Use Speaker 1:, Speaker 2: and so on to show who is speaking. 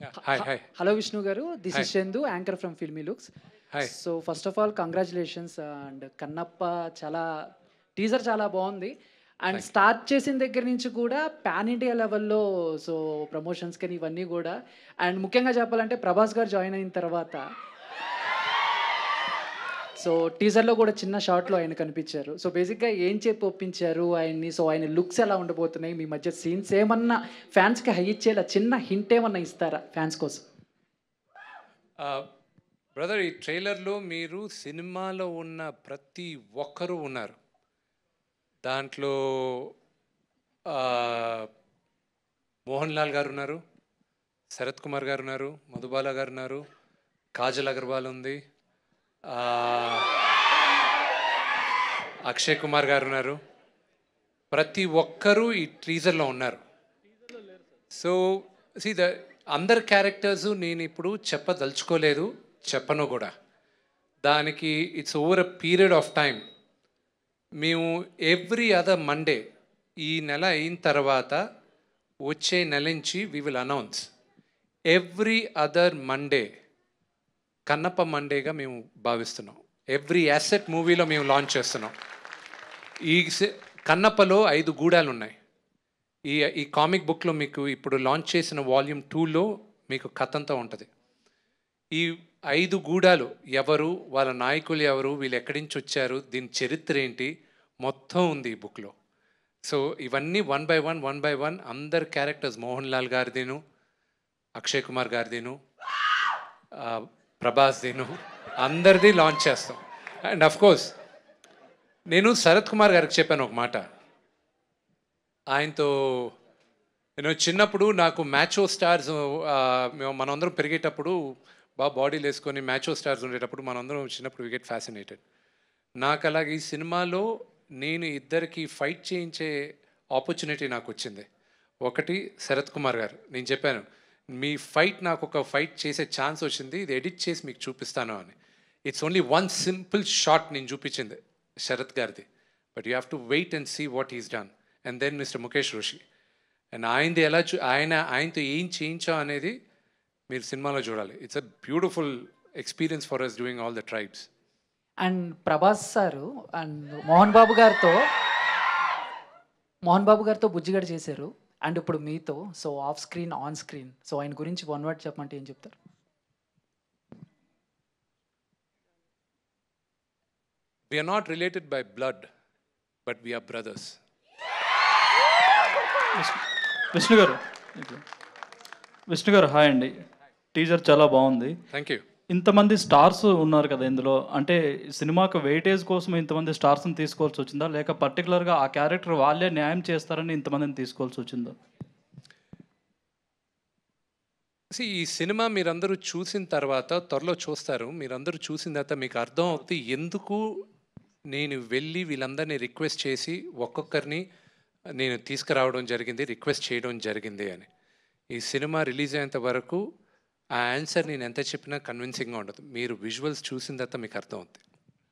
Speaker 1: Yeah. Hi, hi.
Speaker 2: Hello, Vishnu Garu. This
Speaker 1: Hi.
Speaker 2: is Shendu, anchor from Filmy Looks.
Speaker 1: Hi.
Speaker 2: So first of all, congratulations and Kannappa చాలా teaser చాలా బాగుంది and
Speaker 1: Thank you.
Speaker 2: Start చేసిన దగ్గర నుంచి కూడా pan India లెవెల్లో so promotions కానీ ఇవన్నీ కూడా అండ్ ముఖ్యంగా చెప్పాలంటే ప్రభాస్ గారు జాయిన్ అయిన తర్వాత సో టీజర్లో కూడా చిన్న షార్ట్లో ఆయన కనిపించారు. సో బేసిక్గా ఏం చెప్పి ఒప్పించారు ఆయన్ని, సో ఆయన లుక్స్ ఎలా ఉండబోతున్నాయి, మీ మధ్య సీన్స్ ఏమన్నా ఫ్యాన్స్కి హై ఇచ్చేలా చిన్న హింట్ ఏమన్నా ఇస్తారా ఫ్యాన్స్ కోసం?
Speaker 1: బ్రదర్, ఈ ట్రైలర్లో మీరు సినిమాలో ఉన్న ప్రతి ఒక్కరూ ఉన్నారు. దాంట్లో మోహన్ లాల్ గారు ఉన్నారు, శరత్ కుమార్ గారు ఉన్నారు, మధుబాల గారు ఉన్నారు, కాజల్ అగర్వాల్ ఉంది, అక్షయ్ కుమార్ గారు ఉన్నారు. ప్రతి ఒక్కరూ ఈ టీజర్లో ఉన్నారు. సో అందరి క్యారెక్టర్స్ నేను ఇప్పుడు చెప్పదలుచుకోలేదు, చెప్పను కూడా. దానికి it's over a period of time. మేము ఎవ్రీ అదర్ మండే, ఈ నెల అయిన తర్వాత వచ్చే నెల నుంచి we will announce every other Monday Kannappa మండేగా మేము భావిస్తున్నాం. ఎవ్రీ యాసెట్ మూవీలో మేము లాంచ్ చేస్తున్నాం. ఈ కన్నప్పలో 5 గూడాలు ఉన్నాయి. ఈ కామిక్ బుక్లో మీకు ఇప్పుడు లాంచ్ చేసిన వాల్యూమ్ 2లో మీకు కథంతా ఉంటుంది. ఈ 5 గూడాలు ఎవరు, వాళ్ళ నాయకులు ఎవరు, వీళ్ళు ఎక్కడి నుంచి వచ్చారు, దీని చరిత్ర ఏంటి, మొత్తం ఉంది ఈ బుక్లో. సో ఇవన్నీ వన్ బై వన్ అందరు క్యారెక్టర్స్, మోహన్ లాల్ గారిదిను, అక్షయ్ కుమార్ గారిదిను, ప్రభాస్దిను, అందరిది లాంచ్ చేస్తాం. అండ్ అఫ్ కోర్స్ నేను శరత్ కుమార్ గారికి చెప్పాను ఒక మాట. ఆయనతో నేను చిన్నప్పుడు నాకు మ్యాచో స్టార్స్, మనందరం పెరిగేటప్పుడు బాగా బాడీలు వేసుకొని మ్యాచో స్టార్స్ ఉండేటప్పుడు మనందరం చిన్నప్పుడు వి గెట్ ఫ్యాసినేటెడ్. నాకు అలాగే ఈ సినిమాలో నేను ఇద్దరికి ఫైట్ చేయించే ఆపర్చునిటీ నాకు వచ్చింది. ఒకటి శరత్ కుమార్ గారు, నేను చెప్పాను మీ ఫైట్, నాకు ఒక ఫైట్ చేసే ఛాన్స్ వచ్చింది, ఇది ఎడిట్ చేసి మీకు చూపిస్తాను అని. It's only one simple shot నేను చూపించింది శరత్ గారిది, but you have to wait and see what is done. And then mister Mukesh Rishi and ఆయనది ఎలా ఆయనతో ఏం చేయించాం అనేది మీరు సినిమాలో చూడాలి. It's a beautiful experience for us doing all the tribes.
Speaker 2: And Prabhas sir and Mohan Babu గారితో బుజ్జిగడ చేశారు అండ్ ఇప్పుడు మీతో, so off screen on screen, so ఆయన గురించి వన్ వర్డ్ చెప్పమంటే ఏం చెప్తారు?
Speaker 1: We are not related by blood, but we are brothers.
Speaker 3: Vishnu గారు హాయ్ అండి. టీజర్ చాలా బాగుంది.
Speaker 1: Thank you.
Speaker 3: ఇంతమంది స్టార్స్ ఉన్నారు కదా ఇందులో, అంటే సినిమాకు వెయిటేజ్ కోసం ఇంతమంది స్టార్స్ని తీసుకోవాల్సి వచ్చిందా, లేక పర్టికులర్గా ఆ క్యారెక్టర్ వాళ్ళే న్యాయం చేస్తారని ఇంతమందిని తీసుకోవాల్సి వచ్చిందా?
Speaker 1: ఈ సినిమా మీరందరూ చూసిన తర్వాత, త్వరలో చూస్తారు, మీరందరూ చూసిన తర్వాత మీకు అర్థం అవుతుంది ఎందుకు నేను వెళ్ళి వీళ్ళందరినీ రిక్వెస్ట్ చేసి ఒక్కొక్కరిని నేను తీసుకురావడం జరిగింది, రిక్వెస్ట్ చేయడం జరిగింది అని. ఈ సినిమా రిలీజ్ అయ్యేంత వరకు ఆ ఆన్సర్ నేను ఎంత చెప్పినా కన్విన్సింగ్గా ఉండదు. మీరు విజువల్స్ చూసిన తర్వాత మీకు అర్థం అవుతుంది.